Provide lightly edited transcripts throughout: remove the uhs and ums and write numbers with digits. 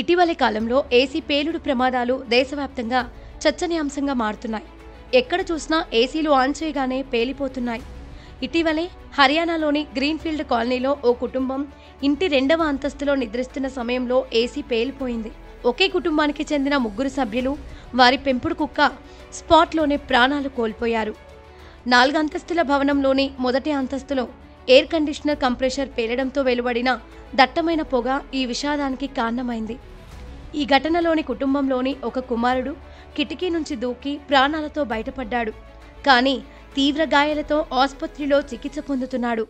ఇటీవలి కాలంలో ఏసీ పేలుడు ప్రమాదాలు దేశవ్యాప్తంగా చర్చనీయాంశంగా మారుతున్నాయి. ఎక్కడ చూసినా ఏసీలు ఆన్ చేయగానే పేలిపోతున్నాయి. ఇటీవలే హర్యానాలోని గ్రీన్ఫీల్డ్ కాలనీలో ఓ కుటుంబం ఇంటి 2వ అంతస్తులో నిద్రిస్తున్న సమయంలో ఏసీ పేలిపోయింది. ఒకే కుటుంబానికి చెందిన 3 సభ్యులు, వారి పెంపుడు కుక్క స్పాట్లోనే ప్రాణాలు కోల్పోయారు. 4 అంతస్తుల భవనంలోని మొదటి అంతస్తులో ఎయిర్ కండిషనర్ కంప్రెషర్ పేలడంతో వెలువడిన దట్టమైన పొగ ఈ విషాదానికి కారణమైంది. ఈ ఘటనలోని కుటుంబంలోని ఒక కుమారుడు కిటికీ నుంచి దూకి ప్రాణాలతో బయటపడ్డాడు. కానీ తీవ్ర గాయాలతో ఆసుపత్రిలో చికిత్స పొందుతున్నాడు.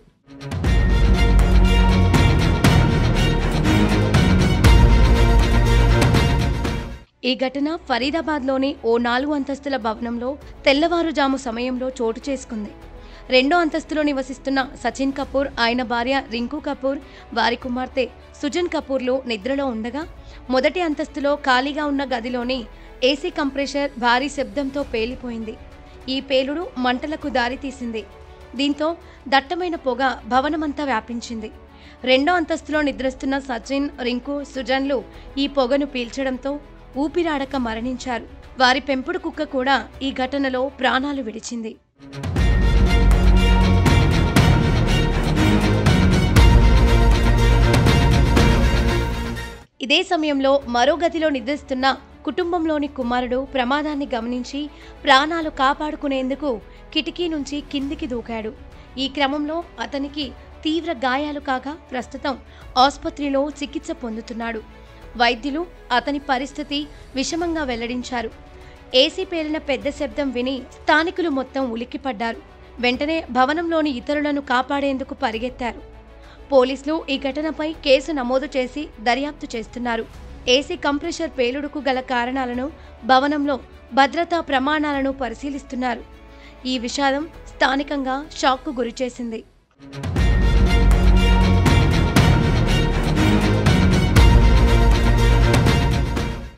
ఈ ఘటన ఫరీదాబాద్లోని ఓ 4 అంతస్తుల భవనంలో తెల్లవారుజాము సమయంలో చోటు చేసుకుంది. 2వ అంతస్తులో నివసిస్తున్న సచిన్ కపూర్, ఆయన భార్య రింకు కపూర్, వారి కుమార్తె సుజన్ కపూర్లు నిద్రలో ఉండగా మొదటి అంతస్తులో ఖాళీగా ఉన్న గదిలోని ఏసీ కంప్రెషర్ భారీ శబ్దంతో పేలిపోయింది. ఈ పేలుడు మంటలకు దారితీసింది. దీంతో దట్టమైన పొగ భవనమంతా వ్యాపించింది. 2వ అంతస్తులో నిద్రిస్తున్న సచిన్, రింకు, సుజన్లు ఈ పొగను పీల్చడంతో ఊపిరాడక మరణించారు. వారి పెంపుడు కుక్క కూడా ఈ ఘటనలో ప్రాణాలు విడిచింది. ఇదే సమయంలో మరో గదిలో నిద్రిస్తున్న కుటుంబంలోని కుమారుడు ప్రమాదాన్ని గమనించి ప్రాణాలు కాపాడుకునేందుకు కిటికీ నుంచి కిందికి దూకాడు. ఈ క్రమంలో అతనికి తీవ్ర గాయాలు కాగా ప్రస్తుతం ఆసుపత్రిలో చికిత్స పొందుతున్నాడు. వైద్యులు అతని పరిస్థితి విషమంగా వెల్లడించారు. ఏసీ పేలిన పెద్ద శబ్దం విని స్థానికులు మొత్తం ఉలిక్కిపడ్డారు. వెంటనే భవనంలోని ఇతరులను కాపాడేందుకు పరిగెత్తారు. పోలీసులు ఈ ఘటనపై కేసు నమోదు చేసి దర్యాప్తు చేస్తున్నారు. ఏసీ కంప్రెషర్ పేలుడుకు గల కారణాలను, భవనంలో భద్రతా ప్రమాణాలను పరిశీలిస్తున్నారు. ఈ విషాదం స్థానికంగా షాక్కు గురిచేసింది.